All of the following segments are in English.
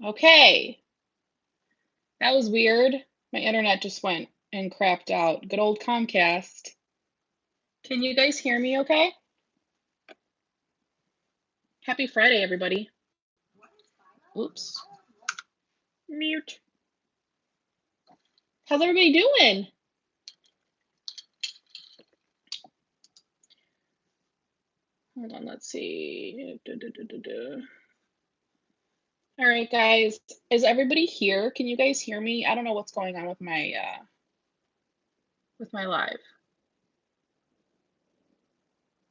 Okay, that was weird. My internet just went and crapped out. Good old Comcast. Can you guys hear me okay? Happy Friday, everybody. Oops. Mute. How's everybody doing? Hold on, let's see. All right, guys. Is everybody here? Can you guys hear me? I don't know what's going on with my live.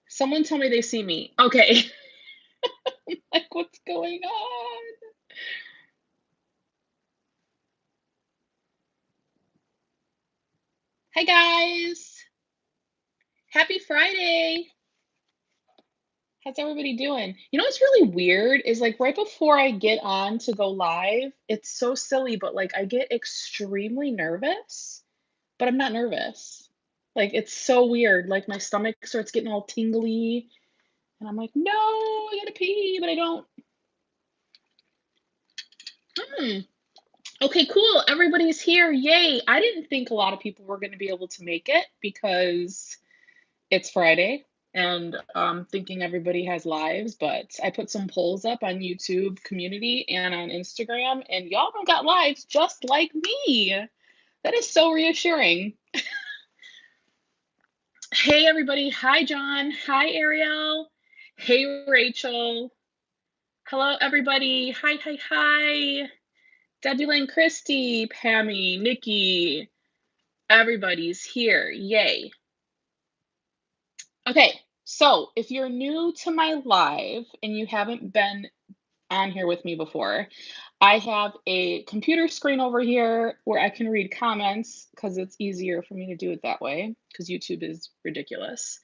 Someone tell me they see me. Okay. Like, what's going on? Hi, guys. Happy Friday. How's everybody doing? You know what's really weird is like right before I get on to go live, it's so silly, but like I get extremely nervous, but I'm not nervous. Like it's so weird. Like my stomach starts getting all tingly, and I'm like, no, I gotta pee, but I don't. Hmm. Okay, cool. Everybody's here. Yay. I didn't think a lot of people were going to be able to make it because it's Friday and thinking everybody has lives, but I put some polls up on YouTube community and on Instagram, and y'all don't got lives just like me. That is so reassuring. Hey, everybody. Hi, John. Hi, Ariel. Hey, Rachel. Hello, everybody. Hi, hi, hi. Debbie Lynn Christie, Pammy, Nikki. Everybody's here. Yay. Okay, so if you're new to my live and you haven't been on here with me before, I have a computer screen over here where I can read comments because it's easier for me to do it that way because YouTube is ridiculous.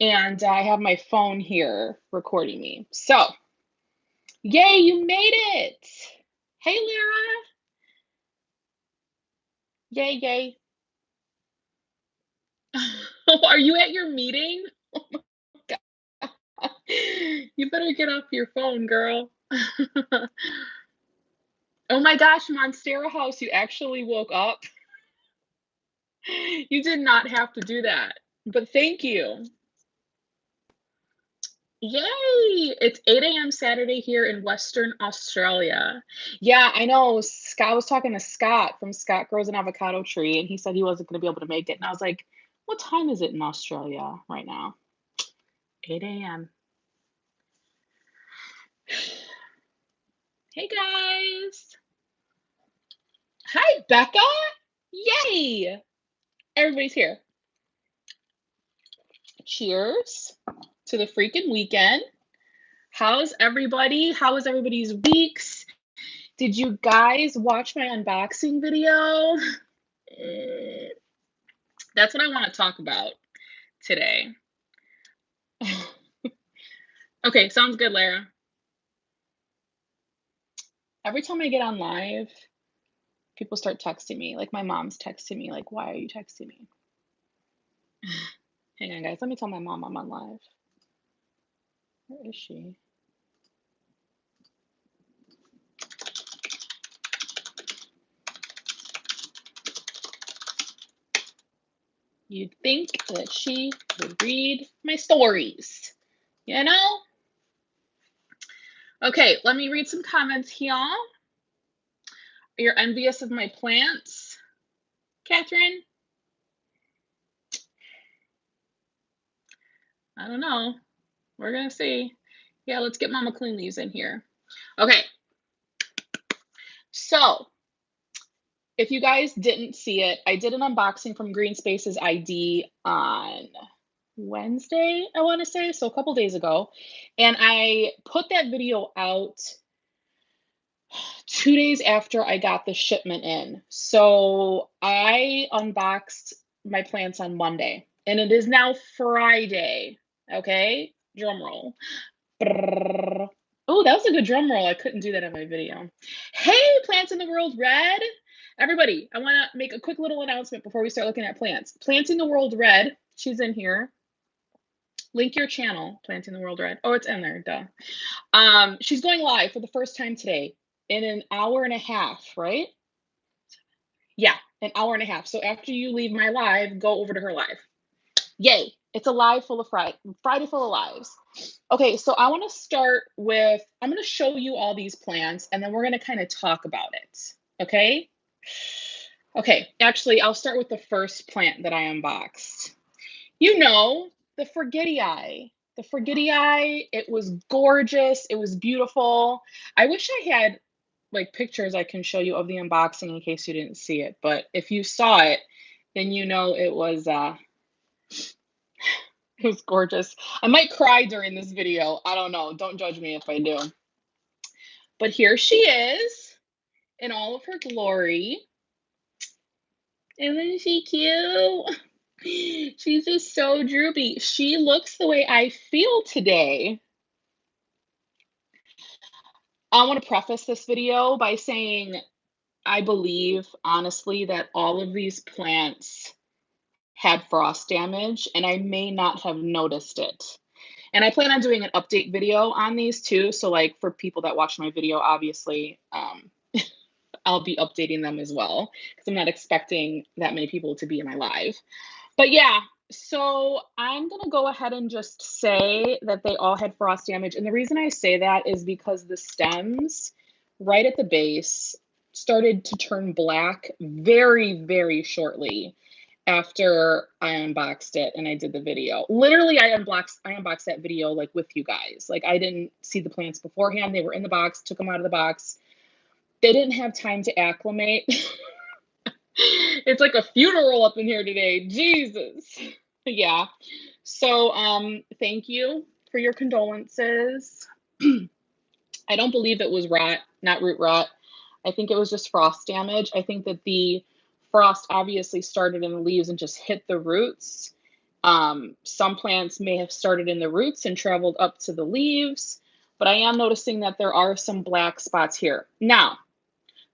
And I have my phone here recording me. So, yay, you made it. Hey, Lyra. Yay, yay. Are you at your meeting? You better get off your phone, girl. Oh my gosh, Monstera House, you actually woke up. You did not have to do that, but thank you. Yay! It's 8 a.m. Saturday here in Western Australia. Yeah, I know. Scott was talking to Scott from Scott Grows an Avocado Tree, and he said he wasn't going to be able to make it. And I was like, what time is it in Australia right now? 8 a.m. Hey guys. Hi, Becca. Yay! Everybody's here. Cheers to the freaking weekend. How's everybody? How was everybody's weeks? Did you guys watch my unboxing video? That's what I want to talk about today. Okay, sounds good, Lara. Every time I get on live, people start texting me. Like my mom's texting me, like, why are you texting me? Hang on, guys. Let me tell my mom I'm on live. Where is she? You'd think that she would read my stories, you know? Okay, let me read some comments here. You're envious of my plants, Catherine? I don't know. We're going to see. Yeah, let's get Mama Clean Leaves in here. Okay. So, if you guys didn't see it, I did an unboxing from greenspaces.id on Wednesday, I want to say, so a couple days ago. And I put that video out 2 days after I got the shipment in. So I unboxed my plants on Monday, and it is now Friday. Okay, drum roll. Oh, that was a good drum roll. I couldn't do that in my video. Hey, Plants in the World Red. Everybody, I want to make a quick little announcement before we start looking at plants. Planting the World Red, she's in here. Link your channel, Planting the World Red. Oh, it's in there, duh. She's going live for the first time today. in an hour and a half, right? Yeah, an hour and a half. So after you leave my live, go over to her live. Yay! It's a live full of Friday full of lives. Okay, so I want to start with, I'm going to show you all these plants and then we're going to kind of talk about it. Okay? Okay, actually, I'll start with the first plant that I unboxed. You know, the Forgetii. The Forgetii, it was gorgeous. It was beautiful. I wish I had like pictures I can show you of the unboxing in case you didn't see it. But if you saw it, then you know it was it was gorgeous. I might cry during this video. I don't know. Don't judge me if I do. But here she is in all of her glory. Isn't she cute? She's just so droopy. She looks the way I feel today. I want to preface this video by saying I believe, honestly, that all of these plants had frost damage, and I may not have noticed it. And I plan on doing an update video on these too. So, like, for people that watch my video, obviously, I'll be updating them as well because I'm not expecting that many people to be in my live. But yeah, so I'm going to go ahead and just say that they all had frost damage. And the reason I say that is because the stems right at the base started to turn black very, very shortly after I unboxed it and I did the video. Literally, I unboxed that video like with you guys. Like, I didn't see the plants beforehand. They were in the box, took them out of the box. They didn't have time to acclimate. It's like a funeral up in here today. Jesus. Yeah. So, thank you for your condolences. I don't believe it was rot, not root rot. I think it was just frost damage. I think that the frost obviously started in the leaves and just hit the roots. Some plants may have started in the roots and traveled up to the leaves, but I am noticing that there are some black spots here. Now,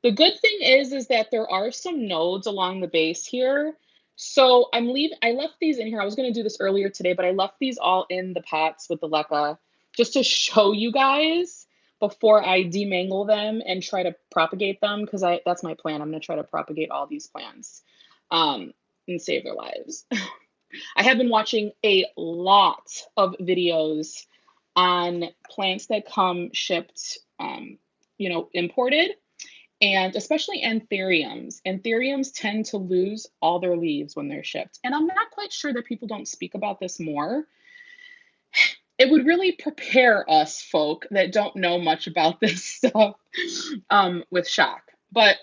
the good thing is that there are some nodes along the base here. So I left these in here. I was going to do this earlier today, but I left these all in the pots with the leca just to show you guys before I demangle them and try to propagate them, because that's my plan. I'm going to try to propagate all these plants and save their lives. I have been watching a lot of videos on plants that come shipped, imported. And especially anthuriums. Anthuriums tend to lose all their leaves when they're shipped. And I'm not quite sure that people don't speak about this more. It would really prepare us folk that don't know much about this stuff with shock. But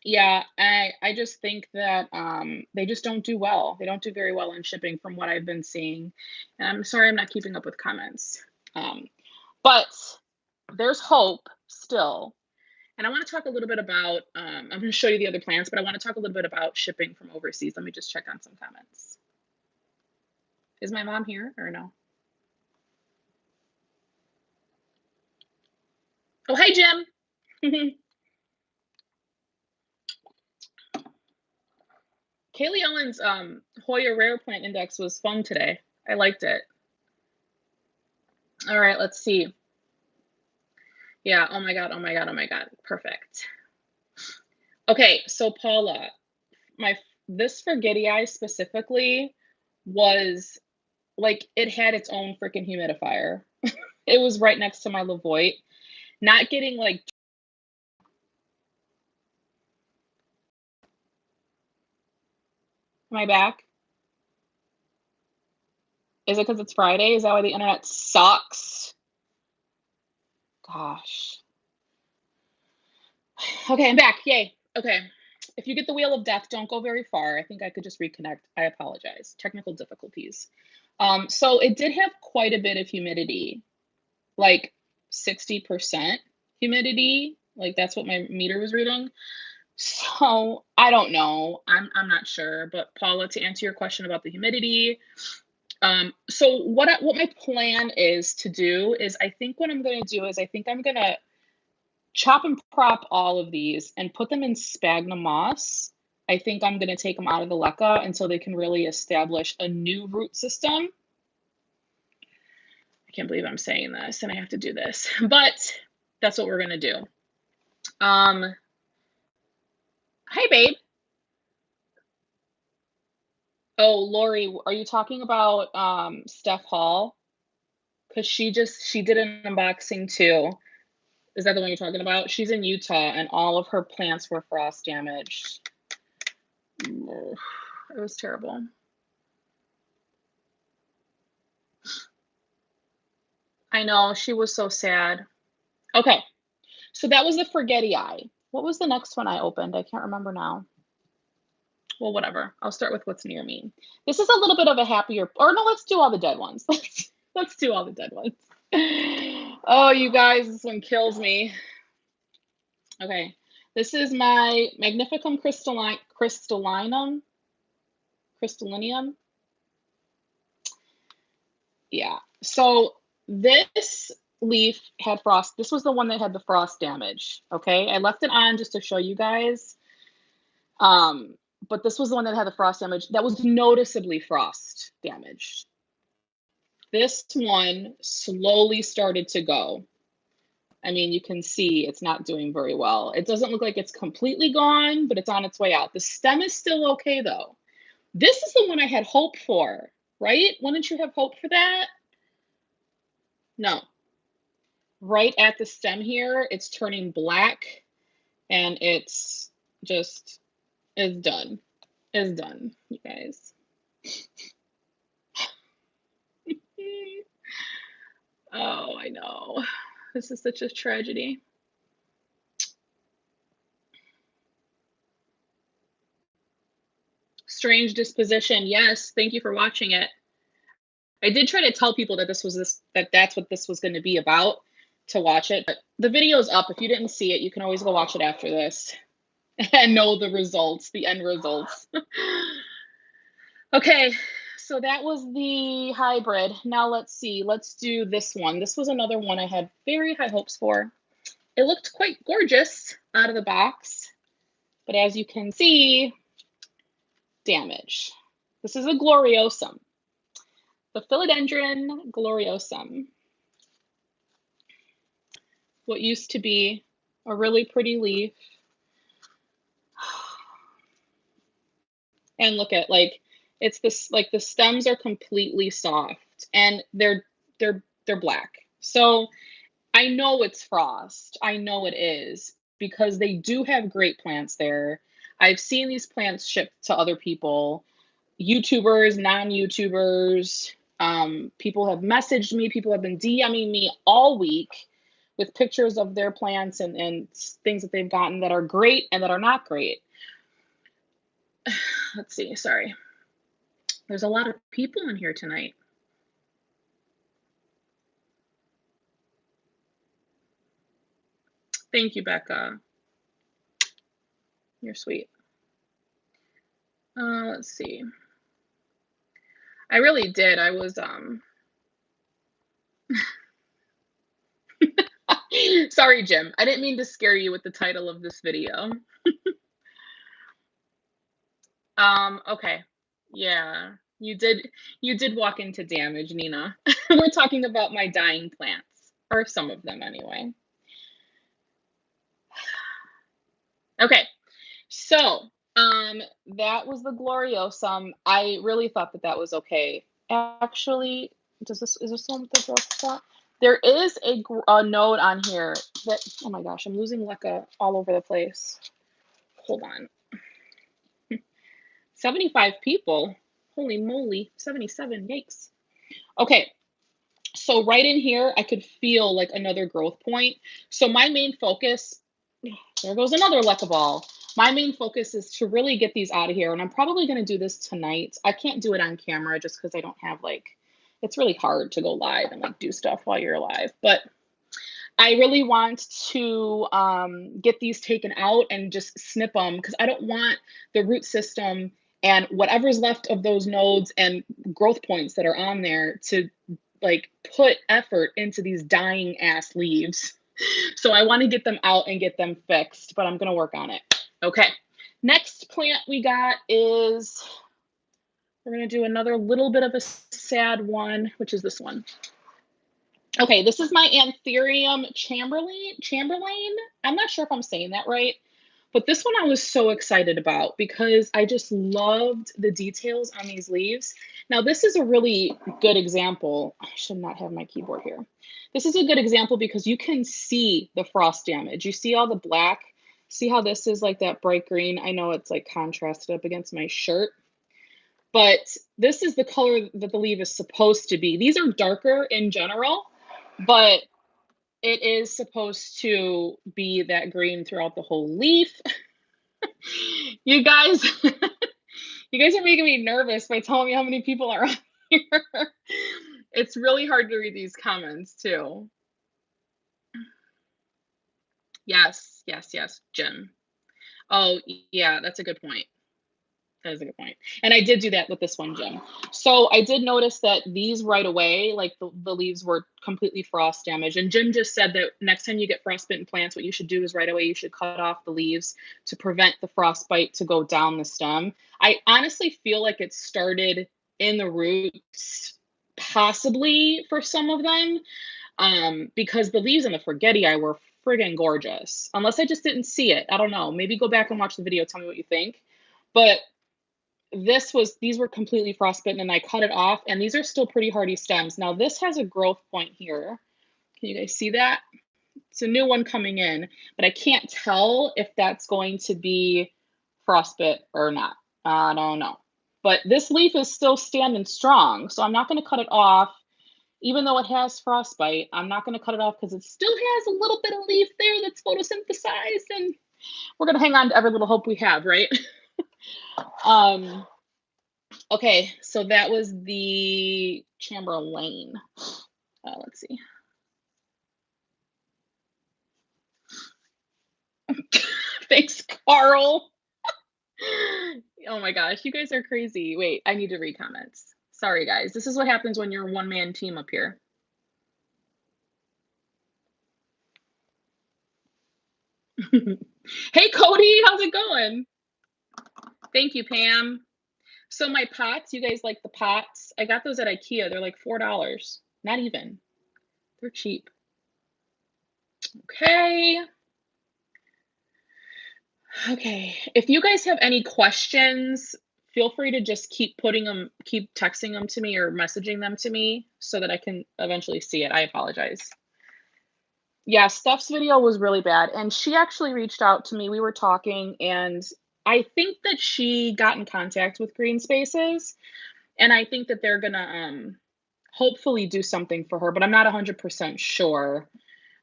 yeah, I just think that they just don't do well. They don't do very well in shipping from what I've been seeing. And I'm sorry I'm not keeping up with comments. But there's hope still. And I want to talk a little bit about, I'm going to show you the other plants, but I want to talk a little bit about shipping from overseas. Let me just check on some comments. Is my mom here or no? Oh, hi, Jim. Kaylee Ellen's Hoya Rare Plant Index was fun today. I liked it. All right, let's see. Yeah, oh my God, oh my God, oh my God. Perfect. Okay, so Paula, this Forgetii specifically was like, it had its own freaking humidifier. It was right next to my Lavoit. Not getting like, am I back? Is it because it's Friday? Is that why the internet sucks? Gosh. Okay, I'm back. Yay. Okay. If you get the wheel of death, don't go very far. I think I could just reconnect. I apologize. Technical difficulties. So it did have quite a bit of humidity, like 60% humidity. Like, that's what my meter was reading. So I don't know. I'm not sure. But Paula, to answer your question about the humidity, so what my plan is to do is, I think what I'm going to do is, I think I'm going to chop and prop all of these and put them in sphagnum moss. I think I'm going to take them out of the leca until they can really establish a new root system. I can't believe I'm saying this and I have to do this, but that's what we're going to do. Um, Hi, babe. Oh, Lori, are you talking about Steph Hall? Because she did an unboxing too. Is that the one you're talking about? She's in Utah and all of her plants were frost damaged. Ugh, it was terrible. I know, she was so sad. Okay, so that was the Forgetti Eye. What was the next one I opened? I can't remember now. Well, whatever. I'll start with what's near me. This is a little bit of a happier, or no, let's do all the dead ones. Let's do all the dead ones. Oh, you guys, this one kills me. Okay, this is my Magnificum crystallinium. Yeah. So this leaf had frost. This was the one that had the frost damage. Okay, I left it on just to show you guys. Um, but this was the one that had the frost damage. That was noticeably frost damaged. This one slowly started to go. I mean, you can see it's not doing very well. It doesn't look like it's completely gone, but it's on its way out. The stem is still okay though. This is the one I had hope for, right? Wouldn't you have hope for that? No. Right at the stem here, it's turning black and it's just, is done. Is done, you guys. Oh, I know. This is such a tragedy. Strange disposition. Yes, thank you for watching it. I did try to tell people that that's what this was going to be about, to watch it. But the video's up. If you didn't see it, you can always go watch it after this and know the results, the end results. Okay, so that was the hybrid. Now let's see. Let's do this one. This was another one I had very high hopes for. It looked quite gorgeous out of the box, but as you can see, damage. This is a gloriosum. The Philodendron gloriosum. What used to be a really pretty leaf. And look at, like, it's this, like, the stems are completely soft and they're black. So I know it's frost. I know it is because they do have great plants there. I've seen these plants shipped to other people, YouTubers, non-YouTubers. People have messaged me. People have been DMing me all week with pictures of their plants and things that they've gotten that are great and that are not great. Let's see. Sorry. There's a lot of people in here tonight. Thank you, Becca. You're sweet. Let's see. I really did. I was sorry, Jim. I didn't mean to scare you with the title of this video. Okay. Yeah. You did walk into damage, Nina. We're talking about my dying plants, or some of them anyway. Okay. So, that was the gloriosum. I really thought that that was okay. Actually, is this the one with the growth spot? There is a note on here that, oh my gosh, I'm losing Lecca all over the place. Hold on. 75 people. Holy moly, 77, yikes. Okay, so right in here, I could feel like another growth point. So my main focus, there goes another Lecca ball. My main focus is to really get these out of here. And I'm probably going to do this tonight. I can't do it on camera just because I don't have, like, it's really hard to go live and like do stuff while you're live. But I really want to get these taken out and just snip them because I don't want the root system and whatever's left of those nodes and growth points that are on there to like put effort into these dying ass leaves. So I want to get them out and get them fixed, but I'm going to work on it. Okay. Next plant we got is, we're going to do another little bit of a sad one, which is this one. Okay, this is my Anthurium Chamberlain. I'm not sure if I'm saying that right, but this one I was so excited about because I just loved the details on these leaves. Now, this is a really good example. I should not have my keyboard here. This is a good example because you can see the frost damage. You see all the black. See how this is like that bright green? I know it's like contrasted up against my shirt, but this is the color that the leaf is supposed to be. These are darker in general, but it is supposed to be that green throughout the whole leaf. You guys, you guys are making me nervous by telling me how many people are on here. It's really hard to read these comments too. Yes, yes, yes, Jim. Oh, yeah, that's a good point. That is a good point. And I did do that with this one, Jim. So I did notice that these right away, like the leaves were completely frost damaged. And Jim just said that next time you get frostbitten plants, what you should do is right away you should cut off the leaves to prevent the frostbite to go down the stem. I honestly feel like it started in the roots, possibly for some of them, because the leaves in the forgetti were friggin' gorgeous. Unless I just didn't see it. I don't know. Maybe go back and watch the video. Tell me what you think. But these were completely frostbitten and I cut it off, and these are still pretty hardy stems. Now this has a growth point here. Can you guys see that? It's a new one coming in, but I can't tell if that's going to be frostbit or not. I don't know. But this leaf is still standing strong, so I'm not going to cut it off. Even though it has frostbite, I'm not going to cut it off because it still has a little bit of leaf there that's photosynthesized, and we're going to hang on to every little hope we have, right? um, Okay, so that was the Chamberlain. Let's see. Thanks, Carl. Oh my gosh, you guys are crazy. Wait, I need to read comments. Sorry, guys. This is what happens when you're a one-man team up here. Hey, Cody, how's it going? Thank you, Pam. So my pots, you guys like the pots? I got those at IKEA. They're like $4. Not even. They're cheap. Okay. Okay. If you guys have any questions, feel free to just keep texting them to me or messaging them to me so that I can eventually see it. I apologize. Yeah, Steph's video was really bad. And she actually reached out to me. We were talking, and I think that she got in contact with Green Spaces, and I think that they're gonna hopefully do something for her, but I'm not 100% sure.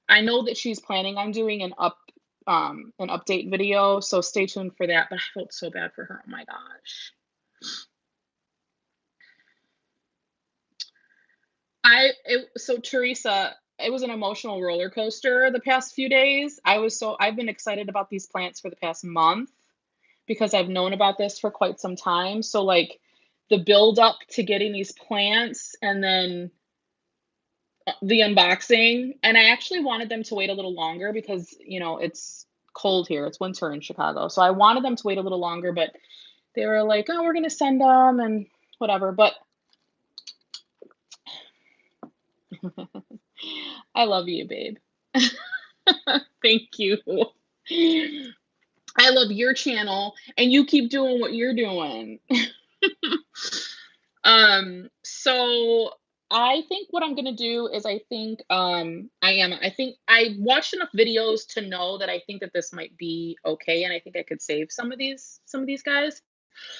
I know that she's planning on doing an update video, so stay tuned for that. But I felt so bad for her. Oh my gosh. So Teresa, it was an emotional roller coaster the past few days. I've been excited about these plants for the past month because I've known about this for quite some time. So like the build up to getting these plants and then the unboxing, and I actually wanted them to wait a little longer because, it's cold here. It's winter in Chicago. So I wanted them to wait a little longer, but they were like, "Oh, we're going to send them and whatever." But I love you, babe. Thank you. I love your channel and you keep doing what you're doing. So I think what I'm gonna do is I think I watched enough videos to know that I think that this might be okay, and I think I could save some of these guys.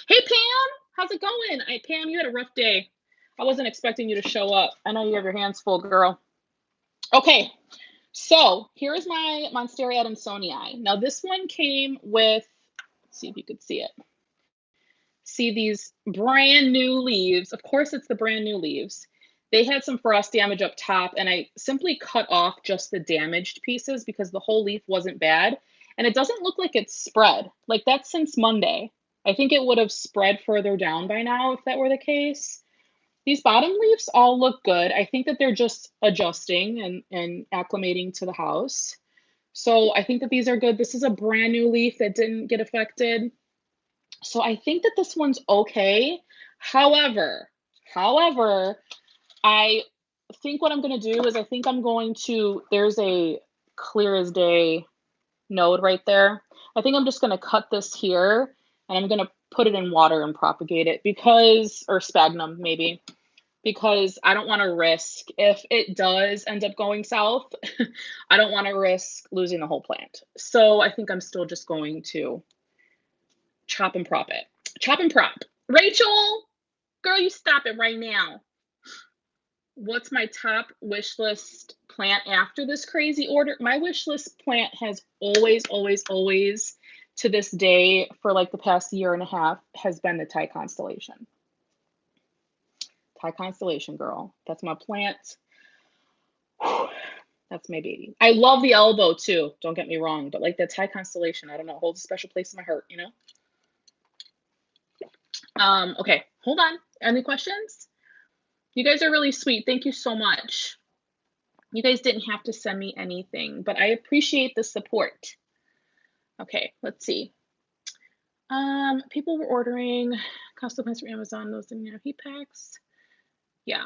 Hey Pam, how's it going? Pam, you had a rough day. I wasn't expecting you to show up. I know you have your hands full, girl. Okay, so here is my Monstera Adansonii. Now this one came with, let's see if you could see it. See these brand new leaves. Of course, it's the brand new leaves. They had some frost damage up top, and I simply cut off just the damaged pieces because the whole leaf wasn't bad. And it doesn't look like it's spread. Like that's since Monday. I think it would have spread further down by now if that were the case. These bottom leaves all look good. I think that they're just adjusting and acclimating to the house. So I think that these are good. This is a brand new leaf that didn't get affected. So I think that this one's okay. However, I think what I'm going to do is I think I'm going to, there's a clear as day node right there. I think I'm just going to cut this here and I'm going to put it in water and propagate it because, or sphagnum maybe, because I don't want to risk, if it does end up going south, I don't want to risk losing the whole plant. So I think I'm still just going to chop and prop it. Chop and prop. Rachel, girl, you stop it right now. What's my top wish list plant after this crazy order? My wish list plant has always, always, always, to this day, for like the past year and a half, has been the Thai constellation. Thai constellation, girl. That's my plant. That's my baby. I love the elbow too. Don't get me wrong, but like the Thai constellation, I don't know, holds a special place in my heart, you know? Okay, hold on. Any questions? You guys are really sweet. Thank you so much. You guys didn't have to send me anything, but I appreciate the support. Okay, let's see. People were ordering custom plants from Amazon. Those didn't have heat packs. Yeah.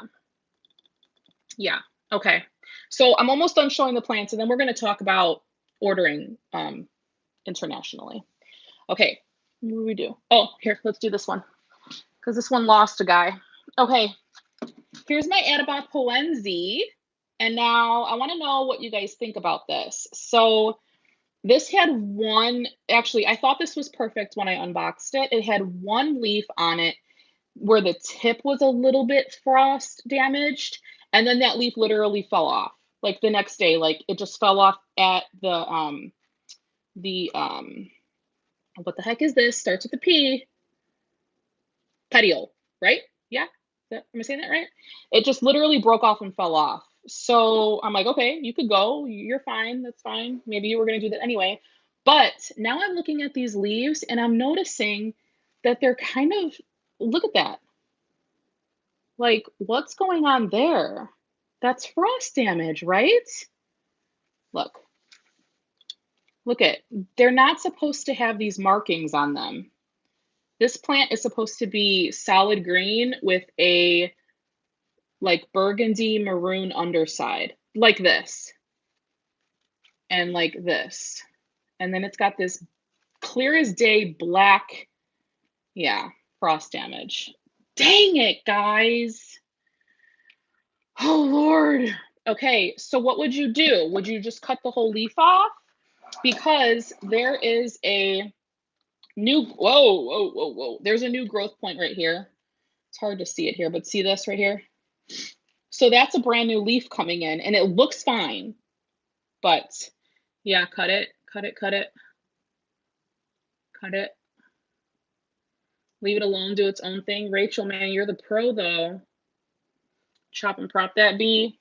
Yeah. Okay. So I'm almost done showing the plants, and then we're going to talk about ordering internationally. Okay. What do we do? Oh, here, let's do this one, because this one lost a guy. Okay. Here's my Atabop Poenzi. And now I want to know what you guys think about this. So this had one, actually, I thought this was perfect when I unboxed it. It had one leaf on it where the tip was a little bit frost damaged. And then that leaf literally fell off. Like the next day, like it just fell off at the what the heck is this? Starts with a P. Petiole, right? Yeah? Am I saying that right? It just literally broke off and fell off. So I'm like, okay, you could go. You're fine. That's fine. Maybe you were going to do that anyway. But now I'm looking at these leaves and I'm noticing that they're kind of, look at that. Like, what's going on there? That's frost damage, right? Look. Look at, they're not supposed to have these markings on them. This plant is supposed to be solid green with a like burgundy maroon underside, like this, and like this. And then it's got this clear as day black, yeah, frost damage. Dang it, guys. Oh, Lord. Okay, so what would you do? Would you just cut the whole leaf off? Because there is a new, whoa. There's a new growth point right here. It's hard to see it here, but see this right here? So that's a brand new leaf coming in, and it looks fine. But yeah, cut it. Leave it alone, do its own thing. Rachel, man, you're the pro though. Chop and prop that bee.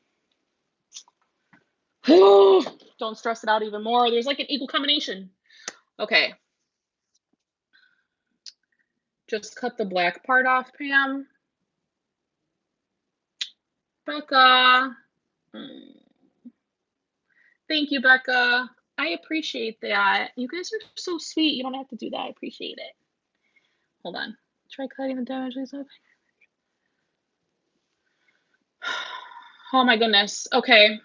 Don't stress it out even more. There's like an equal combination. Okay. Just cut the black part off, Pam. Becca. Thank you, Becca. I appreciate that. You guys are so sweet. You don't have to do that. I appreciate it. Hold on. Try cutting the damage off. Oh my goodness. Okay.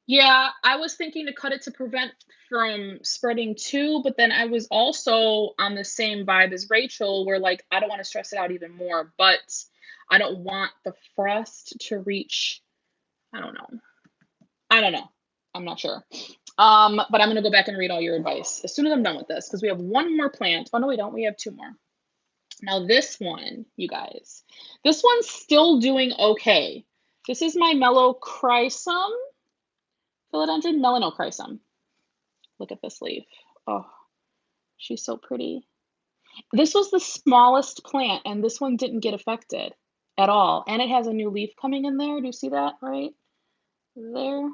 Yeah, I was thinking to cut it to prevent from spreading too, but then I was also on the same vibe as Rachel, where like I don't want to stress it out even more, but I don't want the frost to reach. I don't know. I'm not sure. But I'm gonna go back and read all your advice as soon as I'm done with this, because we have one more plant. Oh no, we don't. We have two more. Now this one, you guys, this one's still doing okay. This is my Melochrysum. Philodendron Melanochrysum. Look at this leaf. Oh, she's so pretty. This was the smallest plant, and this one didn't get affected at all. And it has a new leaf coming in there. Do you see that right there?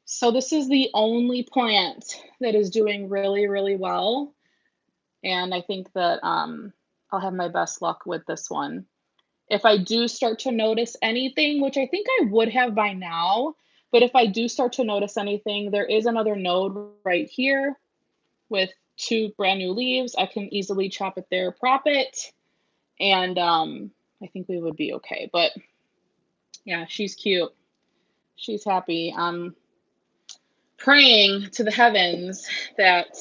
So this is the only plant that is doing really, really well. And I think that I'll have my best luck with this one. If I do start to notice anything, which I think I would have by now, but if I do start to notice anything, there is another node right here with two brand new leaves. I can easily chop it there, prop it, and I think we would be okay. But Yeah, she's cute. She's happy. Praying to the heavens that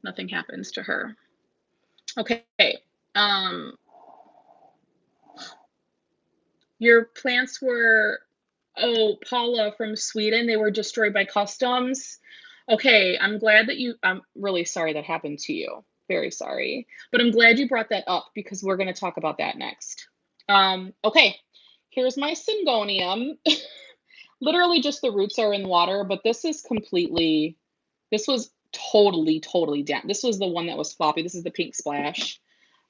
nothing happens to her. Okay. Um, your plants were, oh, Paula from Sweden, they were destroyed by customs. Okay, I'm glad that I'm really sorry that happened to you. Very sorry. But I'm glad you brought that up because we're going to talk about that next. Okay, here's my syngonium. Literally just the roots are in water, but this was totally down. This was the one that was floppy. This is the pink splash.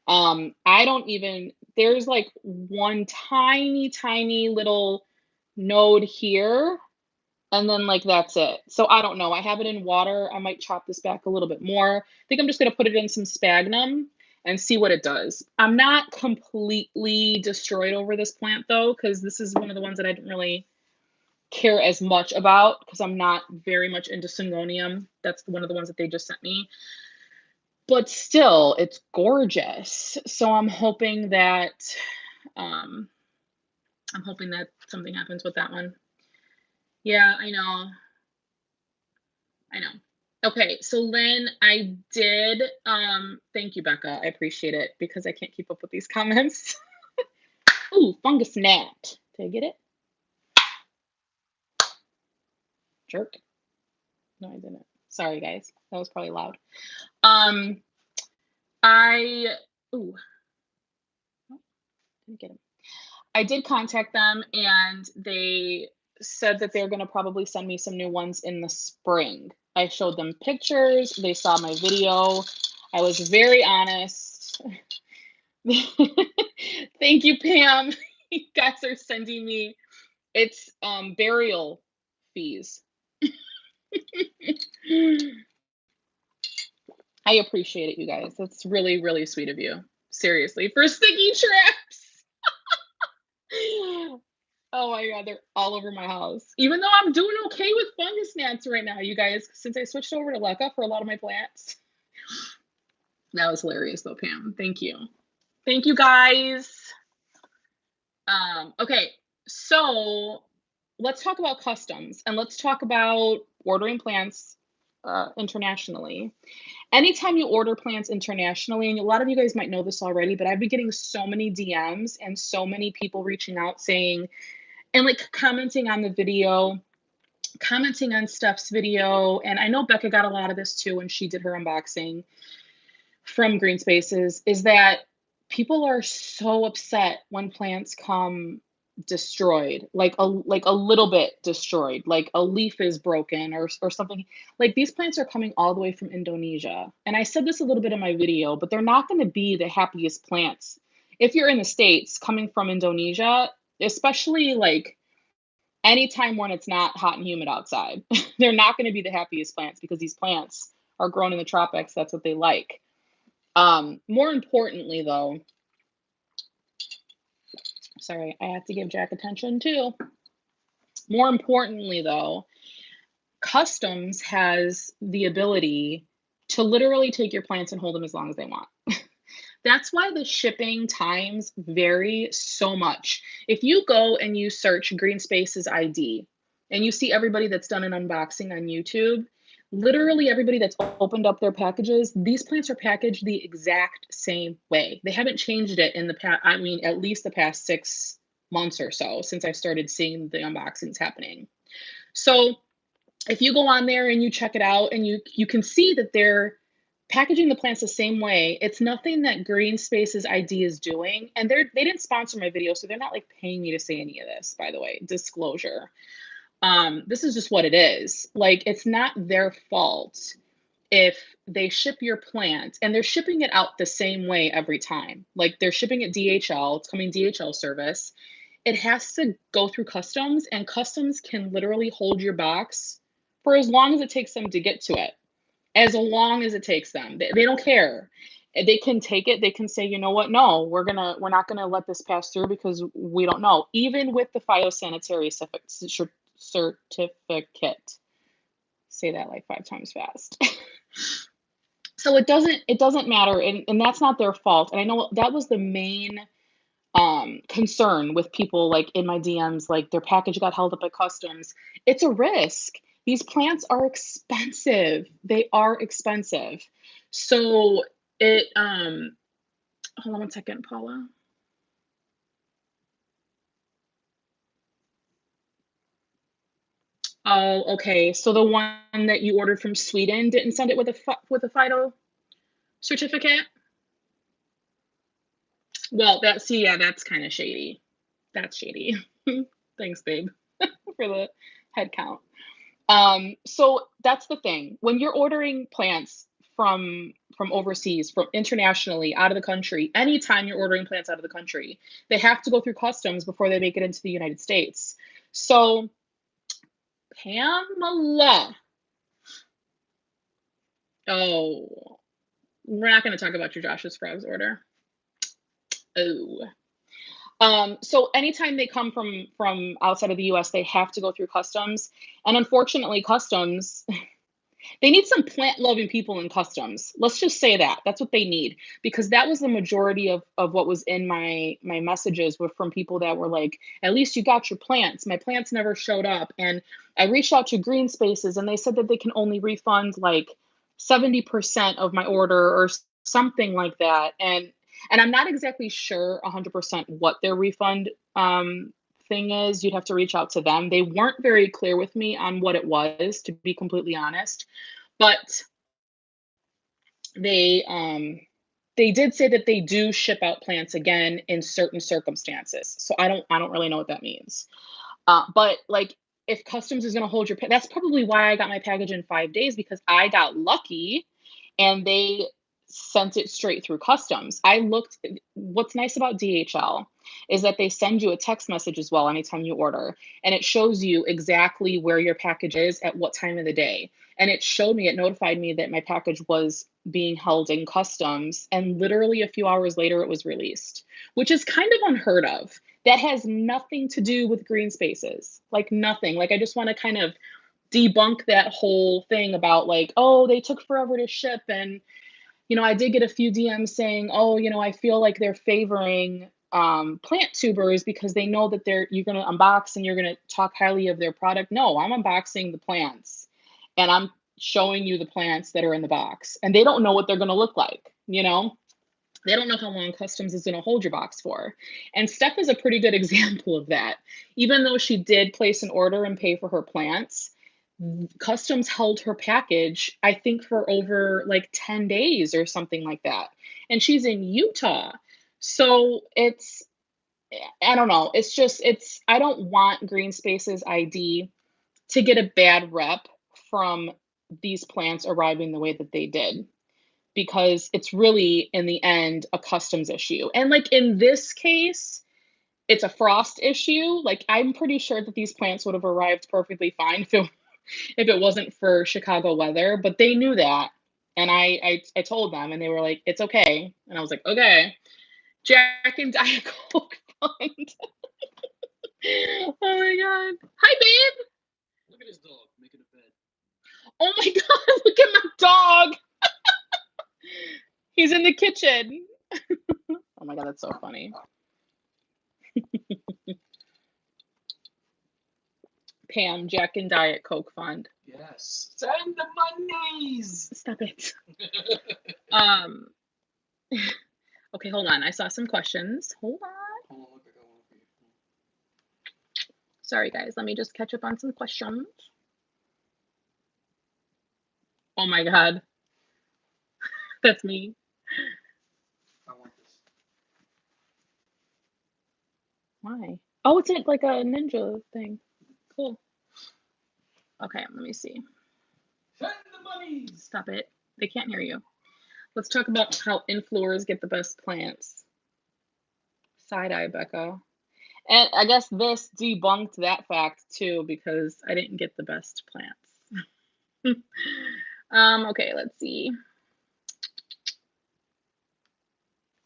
I don't even, there's like one tiny little node here, and then like that's it. So I don't know. I have it in water. I might chop this back a little bit more. I think I'm just gonna put it in some sphagnum and see what it does. I'm not completely destroyed over this plant though, because this is one of the ones that I didn't really care as much about because I'm not very much into syngonium. That's one of the ones that they just sent me. But still, it's gorgeous. So um I'm hoping that something happens with that one. Yeah, I know. I know. Okay, so Lynn, I did thank you, Becca. I appreciate it because I can't keep up with these comments. Ooh, fungus gnat. Did I get it? Jerk. No, I didn't. Sorry guys. That was probably loud. Um I ooh, oh, didn't get him. I did contact them and they said that they're going to probably send me some new ones in the spring. I showed them pictures, they saw my video. I was very honest. Thank you, Pam. You guys are sending me it's burial fees. I appreciate it, you guys. That's really sweet of you. Seriously, for sticky traps. Oh my god, they're all over my house. Even though I'm doing okay with fungus gnats right now, you guys, since I switched over to Leca for a lot of my plants. That was hilarious though, Pam. Thank you. Thank you guys. Okay, so let's talk about customs and let's talk about ordering plants internationally. Anytime you order plants internationally, and a lot of you guys might know this already, but I've been getting so many DMs and so many people reaching out saying, and like commenting on the video, commenting on Steph's video. And I know Becca got a lot of this too when she did her unboxing from Green Spaces, is that people are so upset when plants come destroyed, like a little bit destroyed, like a leaf is broken or something. Like these plants are coming all the way from Indonesia. And I said this a little bit in my video, but they're not going to be the happiest plants. If you're in the States coming from Indonesia, especially like anytime when it's not hot and humid outside, they're not going to be the happiest plants because these plants are grown in the tropics. That's what they like. More importantly, though, sorry, I have to give Jack attention too. More importantly, though, Customs has the ability to literally take your plants and hold them as long as they want. That's why the shipping times vary so much. If you go and you search greenspaces.id and you see everybody that's done an unboxing on YouTube, literally everybody that's opened up their packages, these plants are packaged the exact same way. They haven't changed it in the past, I mean, at least the past 6 months or so since I started seeing the unboxings happening. So if you go on there and you check it out and you can see that they're packaging the plants the same way. It's nothing that Green Spaces ID is doing. And they didn't sponsor my video, so they're not like paying me to say any of this, by the way. Disclosure. This is just what it is. Like, it's not their fault if they ship your plant and they're shipping it out the same way every time. Like they're shipping it DHL, it's coming DHL service. It has to go through customs, and customs can literally hold your box for as long as it takes them to get to it, as long as it takes them. They don't care. They can take it. They can say, you know what? No, we're not gonna let this pass through because we don't know. Even with the phytosanitary certificate, say that like 5 times fast. So it doesn't matter, and that's not their fault. And I know that was the main concern with people like in my DMs, like their package got held up at customs. It's a risk. These plants are expensive. They are expensive. So it hold on one second, Paula. Oh, okay. So the one that you ordered from Sweden didn't send it with a phyto certificate? Well, yeah, that's kind of shady. That's shady. Thanks, babe, for the head count. So that's the thing. When you're ordering plants from overseas, from internationally, out of the country, anytime you're ordering plants out of the country, they have to go through customs before they make it into the United States. So, Pamela, oh, we're not going to talk about your Josh's Frogs order. Oh. So anytime they come from outside of the US, they have to go through customs. And unfortunately, customs, they need some plant-loving people in customs. Let's just say that. That's what they need. Because that was the majority of what was in my messages were from people that were like, at least you got your plants. My plants never showed up. And I reached out to Green Spaces and they said that they can only refund like 70% of my order or something like that. And I'm not exactly sure 100% what their refund thing is. You'd have to reach out to them. They weren't very clear with me on what it was, to be completely honest. But they did say that they do ship out plants again in certain circumstances. So I don't really know what that means. But like if customs is going to hold your that's probably why I got my package in 5 days, because I got lucky and they sent it straight through customs. I looked, what's nice about DHL is that they send you a text message as well anytime you order, and it shows you exactly where your package is at what time of the day. And it notified me that my package was being held in customs, and literally a few hours later it was released, which is kind of unheard of. That has nothing to do with green spaces, like nothing. Like I just want to kind of debunk that whole thing about like, oh, they took forever to ship. And I did get a few DMs saying, oh, I feel like they're favoring plant tubers because they know that you're going to unbox and you're going to talk highly of their product. No, I'm unboxing the plants and I'm showing you the plants that are in the box, and they don't know what they're going to look like. They don't know how long customs is going to hold your box for. And Steph is a pretty good example of that. Even though she did place an order and pay for her plants, customs held her package, I think, for over like 10 days or something like that. And she's in Utah. So I don't know. I don't want Green Spaces ID to get a bad rep from these plants arriving the way that they did, because it's really, in the end, a customs issue. And like in this case, it's a frost issue. Like I'm pretty sure that these plants would have arrived perfectly fine if it wasn't for Chicago weather, but they knew that. And I told them and they were like, it's okay. And I was like, okay. Jack and Diet Coke Fund. Oh my God. Hi, babe. Look at his dog making a bed. Oh my God, look at my dog. He's in the kitchen. Oh my God, that's so funny. Pam, Jack and Diet Coke Fund. Yes. Send the monies. Stop it. Okay, hold on. I saw some questions. Hold on. Hold on, look, I got one for you. Sorry, guys. Let me just catch up on some questions. Oh my God. That's me. I want this. Why? Oh, it's like a ninja thing. Cool. Okay, let me see. Send the monies. Stop it. They can't hear you. Let's talk about how influencers get the best plants. Side eye, Becca. And I guess this debunked that fact too, because I didn't get the best plants. Okay, let's see.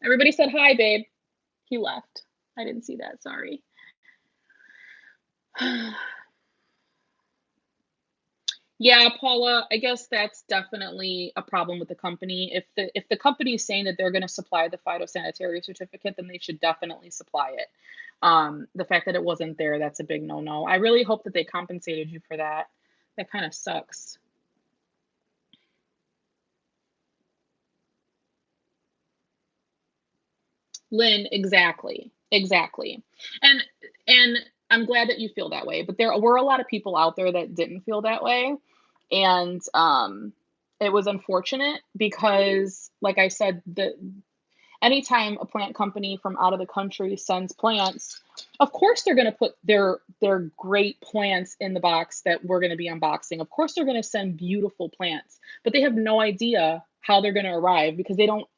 Everybody said hi, babe. He left. I didn't see that, sorry. Yeah, Paula, I guess that's definitely a problem with the company. If the company is saying that they're going to supply the phytosanitary certificate, then they should definitely supply it. The fact that it wasn't there, that's a big no-no. I really hope that they compensated you for that. That kind of sucks. Lynn, exactly. Exactly. And and I'm glad that you feel that way, but there were a lot of people out there that didn't feel that way. And it was unfortunate because like I said, the anytime a plant company from out of the country sends plants, of course they're going to put their great plants in the box that we're going to be unboxing. Of course they're going to send beautiful plants, but they have no idea how they're going to arrive because they don't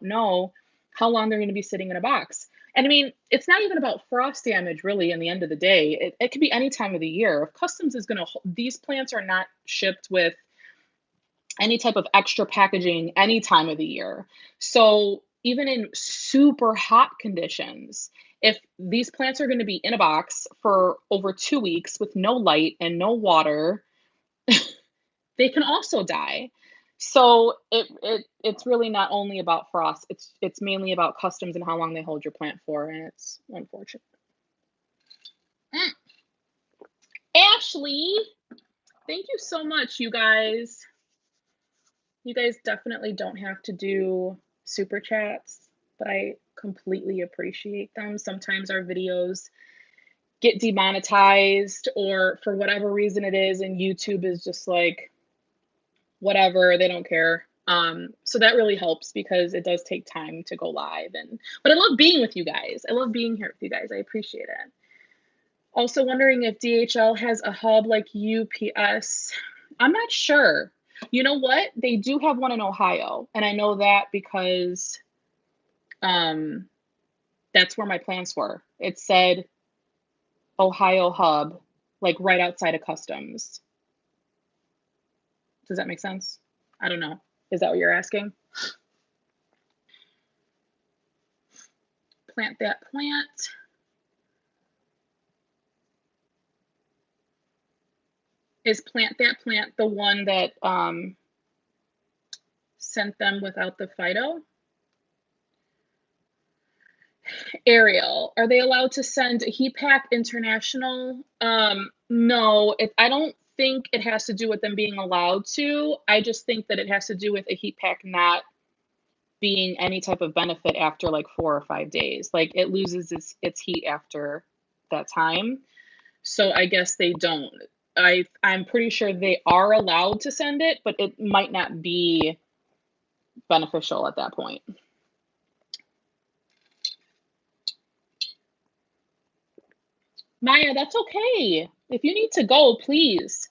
know how long they're going to be sitting in a box. And I mean, it's not even about frost damage really in the end of the day. It could be any time of the year. If customs is going to, these plants are not shipped with any type of extra packaging any time of the year. So even in super hot conditions, if these plants are going to be in a box for over 2 weeks with no light and no water, they can also die. So it's really not only about frost. It's mainly about customs and how long they hold your plant for, and it's unfortunate. Mm. Ashley, thank you so much, you guys. You guys definitely don't have to do super chats, but I completely appreciate them. Sometimes our videos get demonetized, or for whatever reason it is, and YouTube is just like, whatever, they don't care. So that really helps because it does take time to go live. But I love being with you guys. I love being here with you guys. I appreciate it. Also wondering if DHL has a hub like UPS. I'm not sure. You know what? They do have one in Ohio, and I know that because um, that's where my plans were. It said Ohio hub, like right outside of customs. Does that make sense? I don't know. Is that what you're asking? Plant that plant. Is plant that plant the one that sent them without the Fido? Ariel, are they allowed to send a heat pack international? No, I don't think it has to do with them being allowed to. I just think that it has to do with a heat pack not being any type of benefit after like 4 or 5 days. Like it loses its heat after that time. So I guess they don't. I'm pretty sure they are allowed to send it, but it might not be beneficial at that point. Maya, that's okay. If you need to go, please,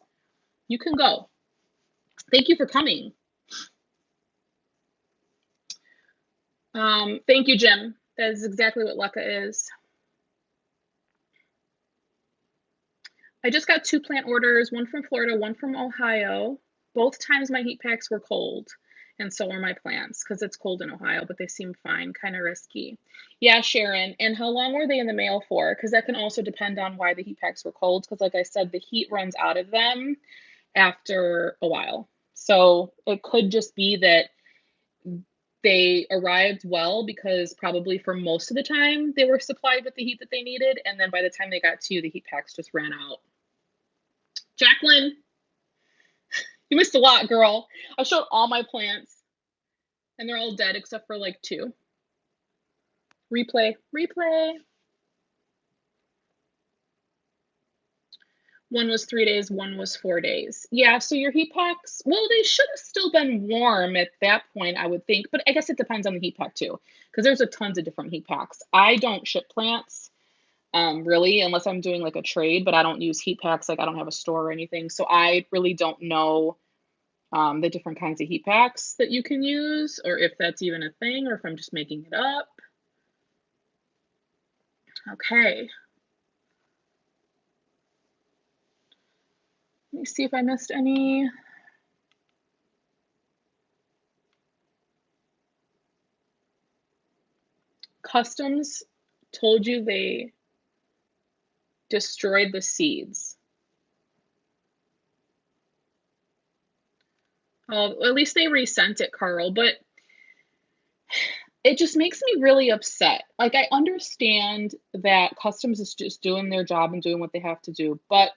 you can go. Thank you for coming. Thank you, Jim. That is exactly what LECA is. I just got 2 plant orders, one from Florida, one from Ohio. Both times my heat packs were cold, and so are my plants because it's cold in Ohio, but they seem fine, kind of risky. Yeah, Sharon. And how long were they in the mail for? Because that can also depend on why the heat packs were cold. Because, like I said, the heat runs out of them after a while. So it could just be that they arrived well because probably for most of the time they were supplied with the heat that they needed. And then by the time they got to you, the heat packs just ran out. Jacqueline, you missed a lot, girl. I showed all my plants and they're all dead except for like 2. Replay, replay. One was 3 days, one was 4 days. Yeah, so your heat packs, well, they should have still been warm at that point, I would think. But I guess it depends on the heat pack too, because there's a tons of different heat packs. I don't ship plants really, unless I'm doing like a trade, but I don't use heat packs. Like I don't have a store or anything. So I really don't know the different kinds of heat packs that you can use, or if that's even a thing, or if I'm just making it up. Okay. Let me see if I missed any. Customs told you they destroyed the seeds. Oh, at least they resent it, Carl, but it just makes me really upset. Like, I understand that customs is just doing their job and doing what they have to do, but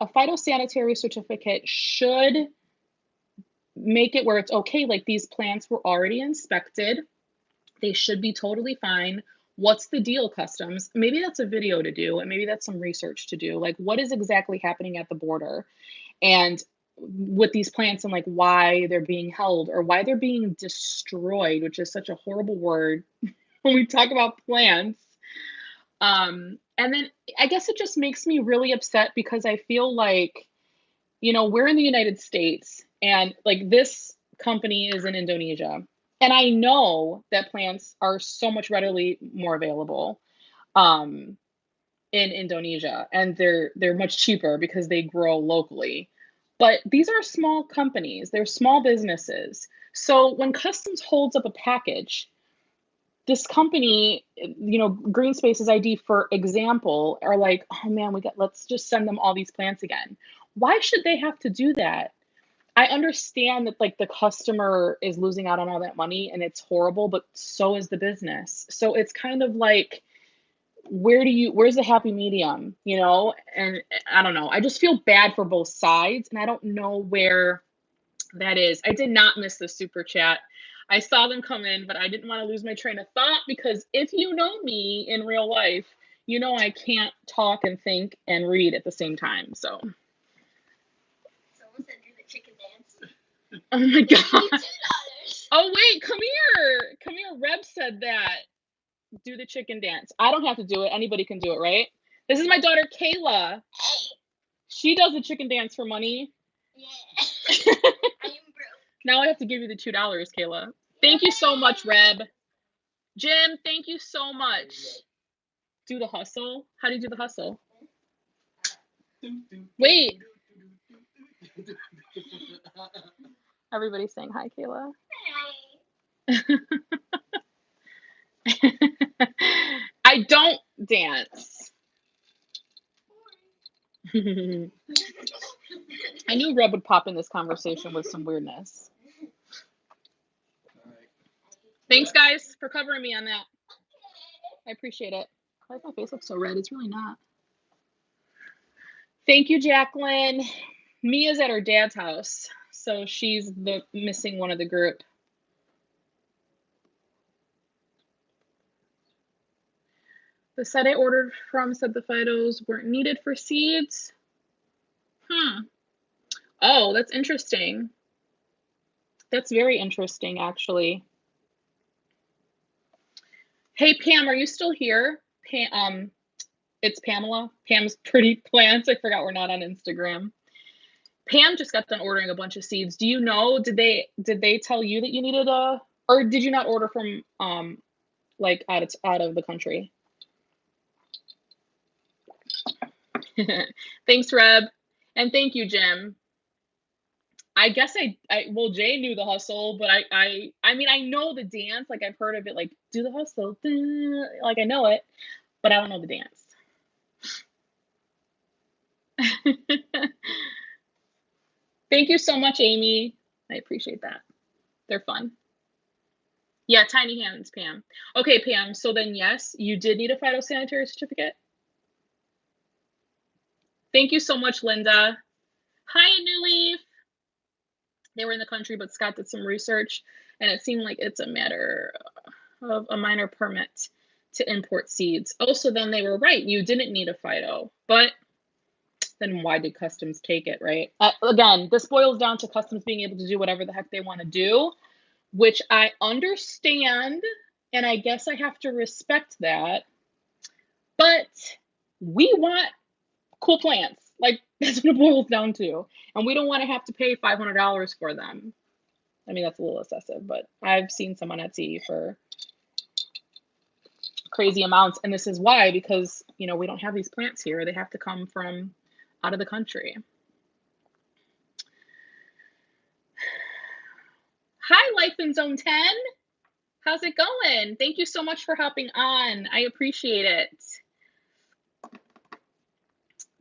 a phytosanitary certificate should make it where it's okay. Like, these plants were already inspected. They should be totally fine. What's the deal, customs? Maybe that's a video to do, and maybe that's some research to do. Like, what is exactly happening at the border? And with these plants, and like why they're being held or why they're being destroyed, which is such a horrible word when we talk about plants. And then I guess it just makes me really upset because I feel like, we're in the United States and like this company is in Indonesia. And I know that plants are so much readily more available um, in Indonesia, and they're much cheaper because they grow locally. But these are small companies, they're small businesses. So when customs holds up a package, this company, greenspaces.id, for example, are like, oh man, let's just send them all these plants again. Why should they have to do that? I understand that like the customer is losing out on all that money and it's horrible, but so is the business. So it's kind of like, where's the happy medium, And I don't know. I just feel bad for both sides and I don't know where that is. I did not miss the super chat. I saw them come in, but I didn't want to lose my train of thought because if you know me in real life, I can't talk and think and read at the same time. So. Someone said do the chicken dance. Oh my God. $2. Oh wait, come here. Come here. Reb said that. Do the chicken dance. I don't have to do it. Anybody can do it, right? This is my daughter, Kayla. Hey. She does the chicken dance for money. Yeah. I am broke. Now I have to give you the $2, Kayla. Thank you so much, Reb. Jim, thank you so much. Do the hustle. How do you do the hustle? Wait. Everybody's saying hi, Kayla. I don't dance. I knew Reb would pop in this conversation with some weirdness. Thanks, guys, for covering me on that. I appreciate it. Why does my face look so red? It's really not. Thank you, Jacqueline. Mia's at her dad's house, so she's the missing one of the group. The site I ordered from said the phytos weren't needed for seeds. Oh, that's interesting. That's very interesting, actually. Hey, Pam, are you still here? Pam, it's Pamela. Pam's Pretty Plants. I forgot we're not on Instagram. Pam just got done ordering a bunch of seeds. Do you know, did they tell you that you needed or did you not order from like out of the country? Thanks, Reb. And thank you, Jim. I guess well, Jay knew the hustle, but I mean, I know the dance. Like, I've heard of it, like, do the hustle. Like, I know it, but I don't know the dance. Thank you so much, Amy. I appreciate that. They're fun. Yeah, tiny hands, Pam. Okay, Pam, so then yes, you did need a phytosanitary certificate? Thank you so much, Linda. Hi, New Leaf. They were in the country, but Scott did some research, and it seemed like it's a matter of a minor permit to import seeds. Oh, so then they were right. You didn't need a phyto, but then why did customs take it, right? Again, this boils down to customs being able to do whatever the heck they want to do, which I understand, and I guess I have to respect that. But we want cool plants. Like, that's what it boils down to. And we don't want to have to pay $500 for them. I mean, that's a little excessive, but I've seen some on Etsy for crazy amounts. And this is why, because, we don't have these plants here. They have to come from out of the country. Hi, Life in Zone 10. How's it going? Thank you so much for hopping on. I appreciate it.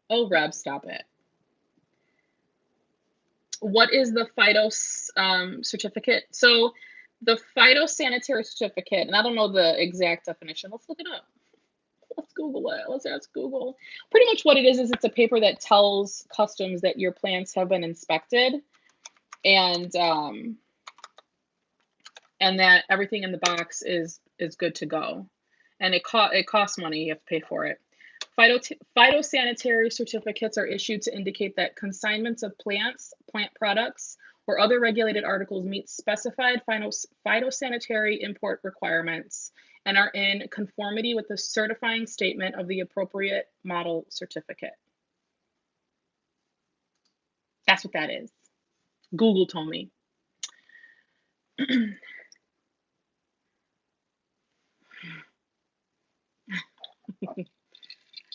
Oh, Reb, stop it. what is the certificate? So the phytosanitary certificate, and I don't know the exact definition. Let's look it up. Let's Google it. Let's ask Google. Pretty much what it is it's a paper that tells customs that your plants have been inspected and that everything in the box is good to go. And it costs money. You have to pay for it. Phytosanitary certificates are issued to indicate that consignments of plants, plant products, or other regulated articles meet specified phytosanitary import requirements and are in conformity with the certifying statement of the appropriate model certificate. That's what that is. Google told me.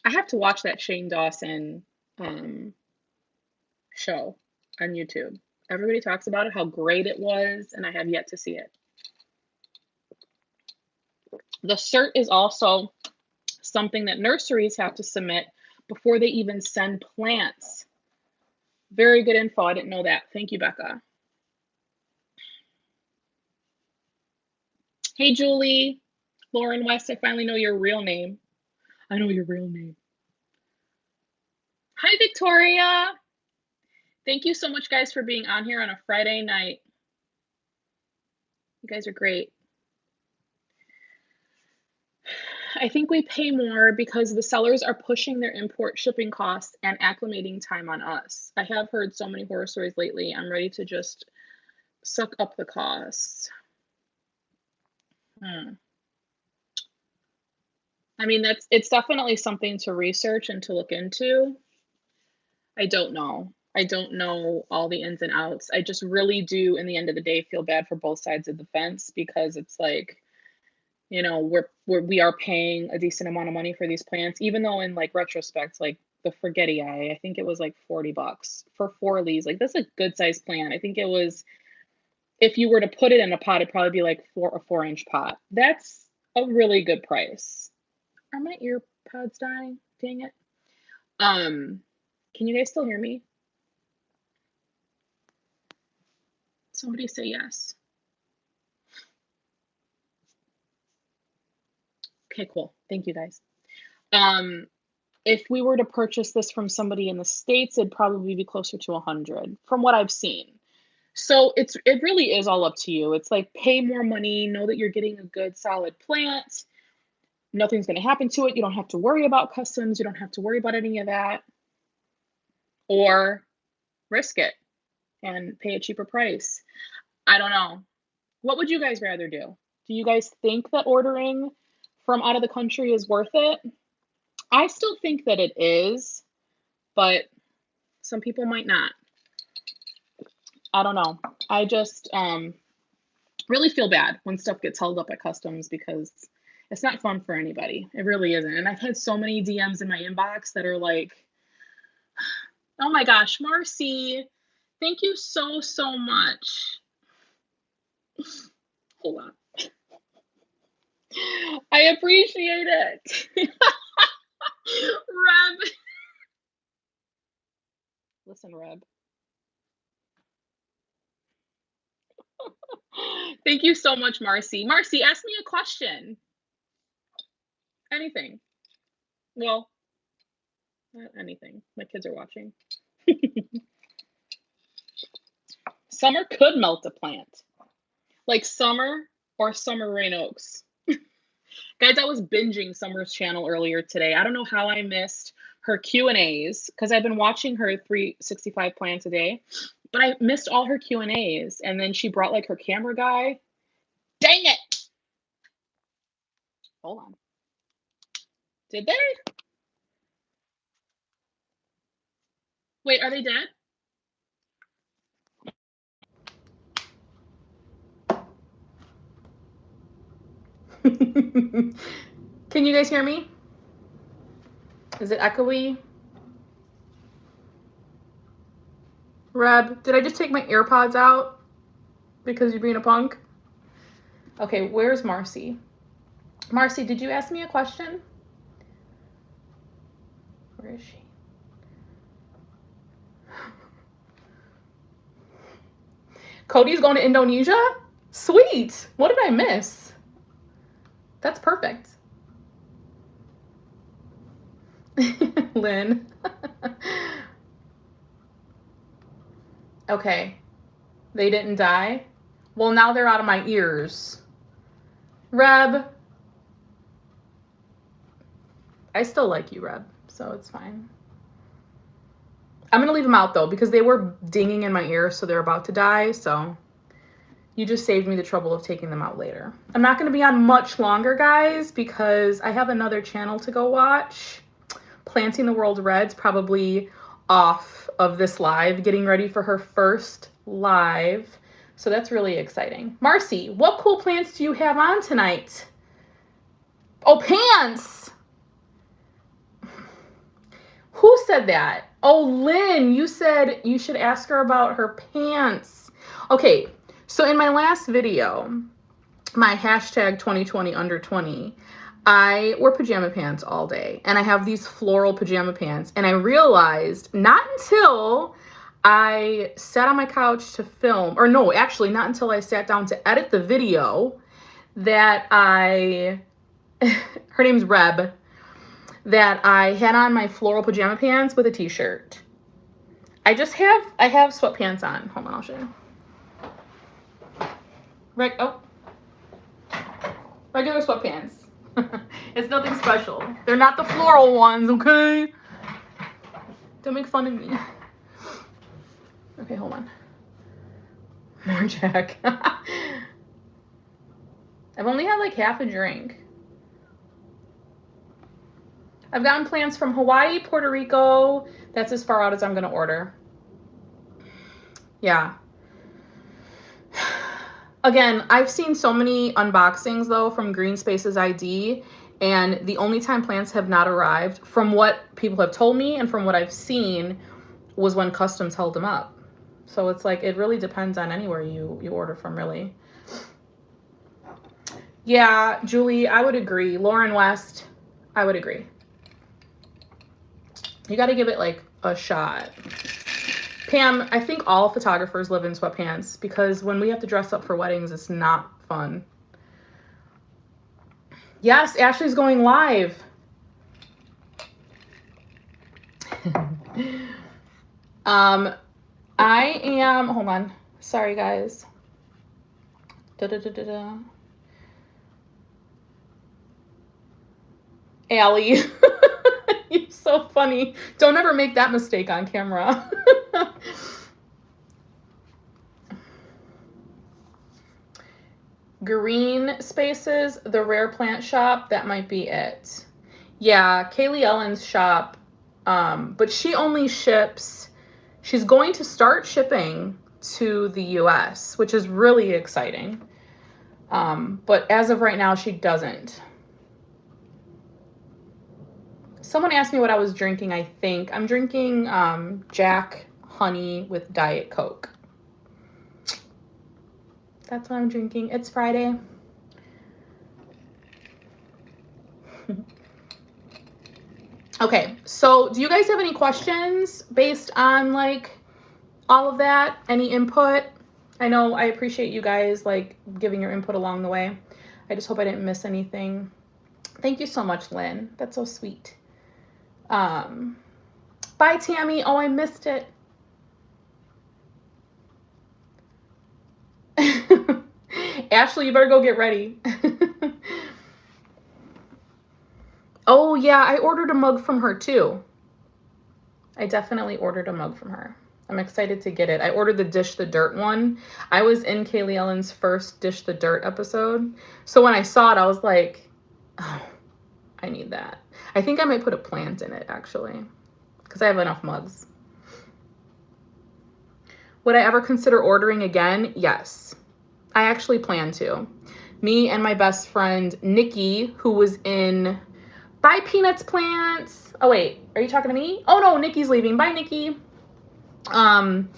I have to watch that Shane Dawson show on YouTube. Everybody talks about it, how great it was, and I have yet to see it. The cert is also something that nurseries have to submit before they even send plants. Very good info. I didn't know that. Thank you, Becca. Hey, Julie. Lauren West, I finally know your real name. I know your real name. Hi, Victoria. Thank you so much, guys, for being on here on a Friday night. You guys are great. I think we pay more because the sellers are pushing their import shipping costs and acclimating time on us. I have heard so many horror stories lately. I'm ready to just suck up the costs. I mean, it's definitely something to research and to look into. I don't know. I don't know all the ins and outs. I just really do, in the end of the day, feel bad for both sides of the fence because it's like, you know, we are paying a decent amount of money for these plants, even though in like retrospect, like the Forgetti Eye, I think it was like $40 for 4 of these. Like that's a good sized plant. I think it was, if you were to put it in a pot, it'd probably be like a 4-inch pot. That's a really good price. Are my ear pods dying? Dang it. Can you guys still hear me? Somebody say yes. Okay, cool. Thank you, guys. If we were to purchase this from somebody in the States, it'd probably be closer to 100 from what I've seen. So it really is all up to you. It's like pay more money, know that you're getting a good solid plant. Nothing's going to happen to it. You don't have to worry about customs. You don't have to worry about any of that. Or risk it and pay a cheaper price. I don't know. What would you guys rather do? Do you guys think that ordering from out of the country is worth it? I still think that it is, but some people might not. I don't know. I just really feel bad when stuff gets held up at customs because it's not fun for anybody. It really isn't. And I've had so many DMs in my inbox that are like, oh my gosh, Marcy, thank you so, so much. Hold on. I appreciate it. Reb. Listen, Reb. Thank you so much, Marcy. Marcy, ask me a question. Anything. Well, not anything. My kids are watching. Summer could melt a plant. Like Summer or Summer Rain Oaks. Guys, I was binging Summer's channel earlier today. I don't know how I missed her Q&As because I've been watching her 365 plants a day, but I missed all her Q&As. And then she brought like her camera guy. Dang it. Hold on. Did they? Wait, are they dead? Can you guys hear me? Is it echoey? Reb, did I just take my AirPods out because you're being a punk? Okay, where's Marcy? Marcy, did you ask me a question? Where is she? Cody's going to Indonesia? Sweet. What did I miss? That's perfect. Lynn. Okay. They didn't die? Well, now they're out of my ears. Reb. I still like you, Reb, so it's fine. I'm going to leave them out, though, because they were dinging in my ear, so they're about to die, so you just saved me the trouble of taking them out later. I'm not going to be on much longer, guys, because I have another channel to go watch. Planting the World Red's probably off of this live, getting ready for her first live. So that's really exciting. Marcy, what cool plants do you have on tonight? Oh, pants! Who said that? Oh, Lynn, you said you should ask her about her pants. Okay, so in my last video, my hashtag 2020 under 20, I wear pajama pants all day, and I have these floral pajama pants, and I realized not until I sat on my couch to film, or no, actually not until I sat down to edit the video, that her name's Reb, that I had on my floral pajama pants with a t-shirt. I have sweatpants on. Hold on, I'll show you. Regular sweatpants. It's nothing special. They're not the floral ones, okay? Don't make fun of me. Okay, hold on. More Jack. I've only had like half a drink. I've gotten plants from Hawaii, Puerto Rico. That's as far out as I'm going to order. Yeah. Again, I've seen so many unboxings, though, from greenspaces.id, and the only time plants have not arrived, from what people have told me and from what I've seen, was when customs held them up. So it's like, it really depends on anywhere you order from, really. Yeah, Julie, I would agree. Lauren West, I would agree. You got to give it, like, a shot. Pam, I think all photographers live in sweatpants because when we have to dress up for weddings, it's not fun. Yes, Ashley's going live. I am, hold on. Sorry, guys. Allie. You're so funny. Don't ever make that mistake on camera. Green Spaces, the rare plant shop, that might be it. Yeah, Kaylee Ellen's shop, but she only ships, she's going to start shipping to the US, which is really exciting. But as of right now, she doesn't. Someone asked me what I was drinking, I think. I'm drinking Jack Honey with Diet Coke. That's what I'm drinking. It's Friday. Okay, so do you guys have any questions based on like all of that? Any input? I know I appreciate you guys like giving your input along the way. I just hope I didn't miss anything. Thank you so much, Lynn. That's so sweet. Bye, Tammy. Oh, I missed it. Ashley, you better go get ready. Oh, yeah, I ordered a mug from her, too. I definitely ordered a mug from her. I'm excited to get it. I ordered the Dish the Dirt one. I was in Kaylee Ellen's first Dish the Dirt episode. So when I saw it, I was like, oh, I need that. I think I might put a plant in it, actually, because I have enough mugs. Would I ever consider ordering again? Yes. I actually plan to. Me and my best friend, Nikki, who was in Bye Peanuts Plants. Oh, wait. Are you talking to me? Oh, no. Nikki's leaving. Bye, Nikki. When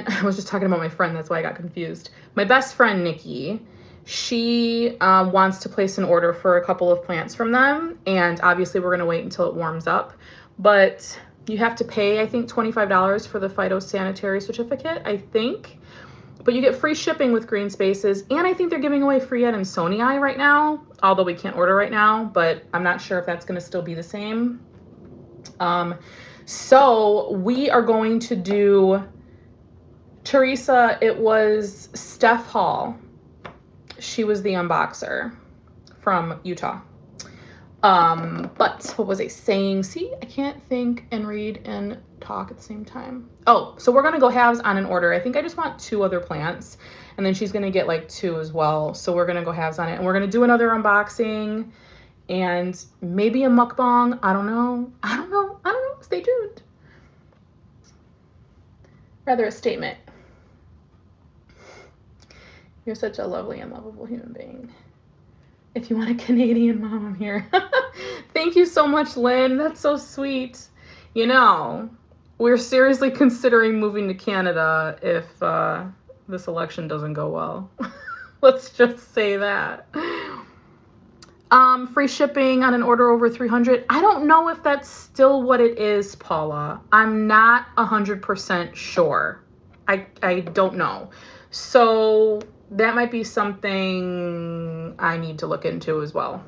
I was just talking about my friend, that's why I got confused. My best friend, Nikki, she wants to place an order for a couple of plants from them. And obviously, we're going to wait until it warms up. But you have to pay, I think, $25 for the phytosanitary certificate, I think. But you get free shipping with Green Spaces, and I think they're giving away free Ed and Sony Eye right now, although we can't order right now, but I'm not sure if that's going to still be the same. So we are going to do, Teresa, it was Steph Hall. She was the unboxer from Utah. But what was I saying? See, I can't think and read and talk at the same time. Oh, so we're going to go halves on an order. I think I just want 2 other plants, and then she's going to get like 2 as well. So we're going to go halves on it, and we're going to do another unboxing and maybe a mukbang. I don't know. Stay tuned. Rather a statement. You're such a lovely and lovable human being. If you want a Canadian mom, I'm here. Thank you so much, Lynn. That's so sweet. You know, we're seriously considering moving to Canada if this election doesn't go well. Let's just say that. Free shipping on an order over 300. I don't know if that's still what it is, Paula. I'm not 100% sure. I don't know. So that might be something I need to look into as well.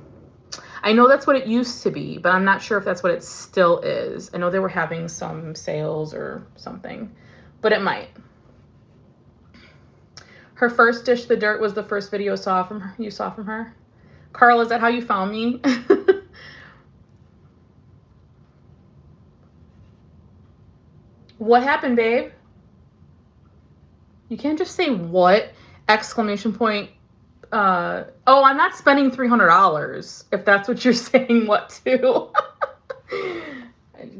I know that's what it used to be, but I'm not sure if that's what it still is. I know they were having some sales or something, but it might. Her first dish, the dirt, was the first video you saw from her. Carl, is that how you found me? What happened, babe? You can't just say what! Exclamation point. Oh, I'm not spending $300, if that's what you're saying, what to.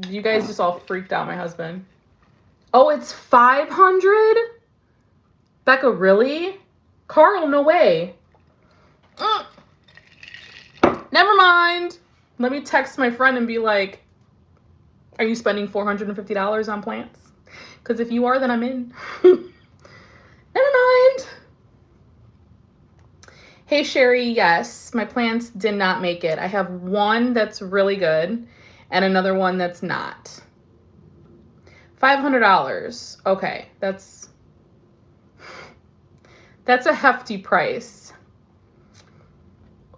You guys just all freaked out my husband. Oh, it's 500? Becca, really? Carl, no way. Never mind. Let me text my friend and be like, are you spending $450 on plants? Because if you are, then I'm in. Never mind. Hey, Sherry, yes, my plants did not make it. I have one that's really good and another one that's not. $500. Okay, that's a hefty price.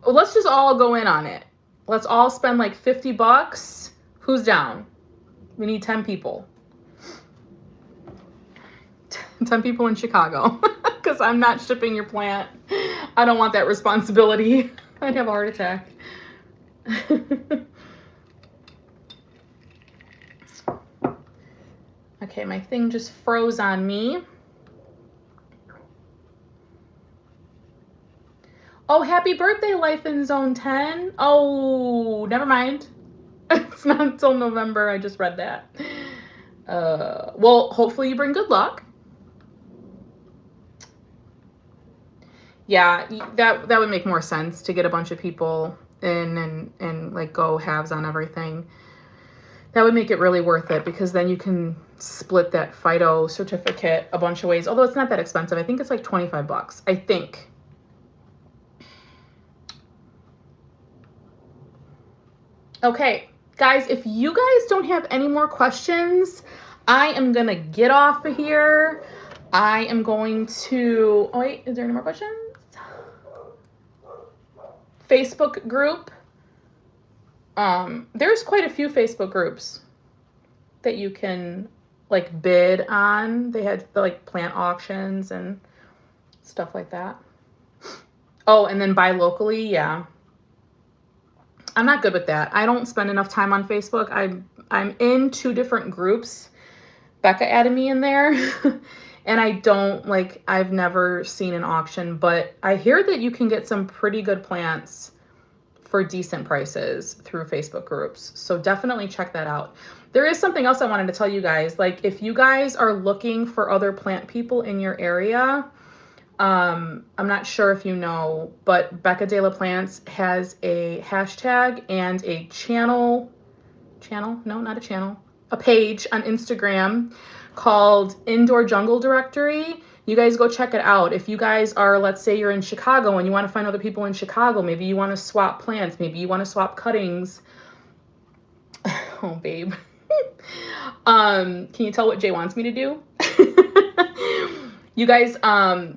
Let's just all go in on it. Let's all spend like $50. Who's down? We need 10 people. 10 people in Chicago, because I'm not shipping your plant. I don't want that responsibility. I'd have a heart attack. Okay, my thing just froze on me. Oh, happy birthday, Life in Zone 10. Oh, never mind. It's not until November. I just read that. Well, hopefully you bring good luck. Yeah, that would make more sense to get a bunch of people in and like go halves on everything. That would make it really worth it, because then you can split that Fido certificate a bunch of ways. Although it's not that expensive. I think it's like $25, I think. Okay, guys, if you guys don't have any more questions, I am going to get off of here. I am going to, oh wait, is there any more questions? Facebook group. There's quite a few Facebook groups that you can like bid on. They had like plant auctions and stuff like that. Oh, and then buy locally, yeah. I'm not good with that. I don't spend enough time on Facebook. I'm in 2 different groups. Becca added me in there. And I don't, like, I've never seen an auction, but I hear that you can get some pretty good plants for decent prices through Facebook groups. So definitely check that out. There is something else I wanted to tell you guys. Like, if you guys are looking for other plant people in your area, I'm not sure if you know, but Becca de la Plants has a hashtag and a a page on Instagram called Indoor Jungle Directory. You guys go check it out. If you guys are, let's say you're in Chicago and you want to find other people in Chicago, maybe you want to swap plants, maybe you want to swap cuttings. Oh, babe. Can you tell what Jay wants me to do? You guys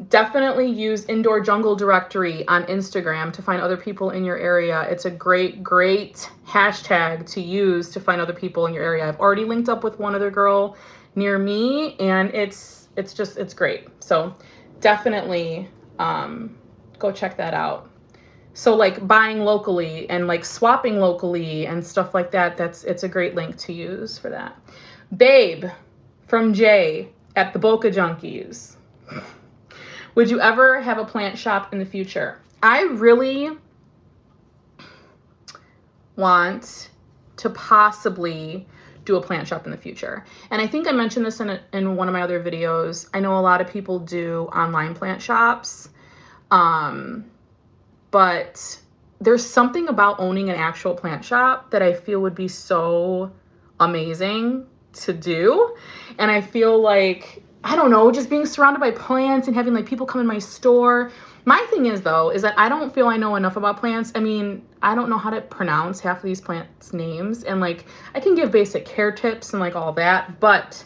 definitely use Indoor Jungle Directory on Instagram to find other people in your area. It's a great hashtag to use to find other people in your area. I've already linked up with one other girl near me, and it's great. So definitely go check that out. So like buying locally and like swapping locally and stuff like that, it's a great link to use for that. Babe from Jay at the Boca Junkies. Would you ever have a plant shop in the future? I really want to possibly do a plant shop in the future. And I think I mentioned this in one of my other videos. I know a lot of people do online plant shops, but there's something about owning an actual plant shop that I feel would be so amazing to do. And I feel like, I don't know, just being surrounded by plants and having like people come in my store. My thing is though, is that I don't feel I know enough about plants. I mean, I don't know how to pronounce half of these plants' names, and like I can give basic care tips and like all that, but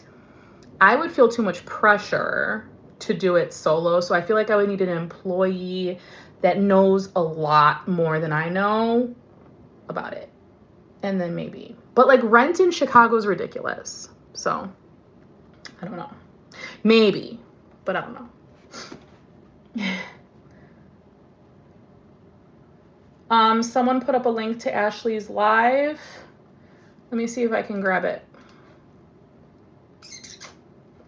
I would feel too much pressure to do it solo. So I feel like I would need an employee that knows a lot more than I know about it. And then maybe, but like rent in Chicago is ridiculous. So I don't know. Maybe, but I don't know. Someone put up a link to Ashley's live. Let me see if I can grab it.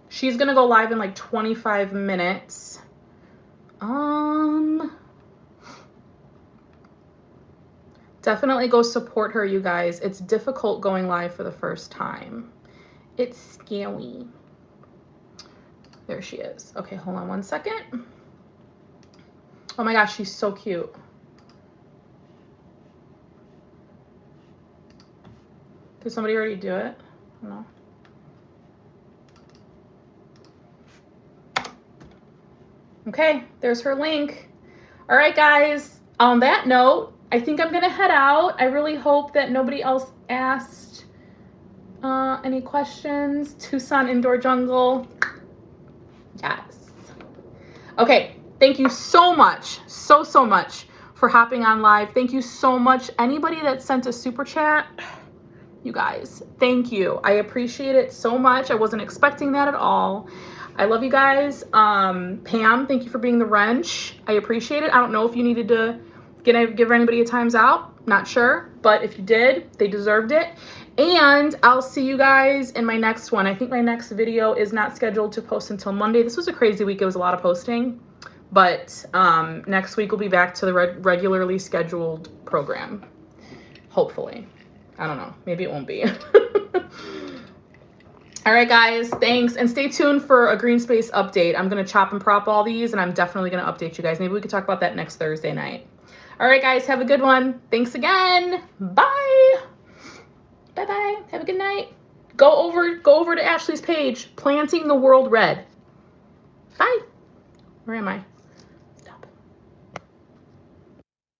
She's gonna go live in like 25 minutes. Definitely go support her, you guys. It's difficult going live for the first time. It's scary. There she is. Okay, hold on one second. Oh my gosh, she's so cute. Did somebody already do it? No. Okay, there's her link. All right, guys. On that note, I think I'm gonna head out. I really hope that nobody else asked any questions. Tucson Indoor Jungle. Yes. Okay, thank you so much, so much for hopping on live. Thank you so much. Anybody that sent a super chat, you guys, thank you. I appreciate it so much. I wasn't expecting that at all. I love you guys. Pam, thank you for being the wrench. I appreciate it. I don't know if you needed to give anybody a times out. Not sure, but if you did, they deserved it. And I'll see you guys in my next one. I think my next video is not scheduled to post until Monday. This was a crazy week. It was a lot of posting, but next week we'll be back to the regularly scheduled program. Hopefully. I don't know. Maybe it won't be. All right, guys, thanks. And stay tuned for a green space update. I'm going to chop and prop all these, and I'm definitely going to update you guys. Maybe we could talk about that next Thursday night. All right, guys, have a good one. Thanks again. Bye. Bye-bye. Have a good night. Go over to Ashley's page, Planting the World Red. Bye. Where am I?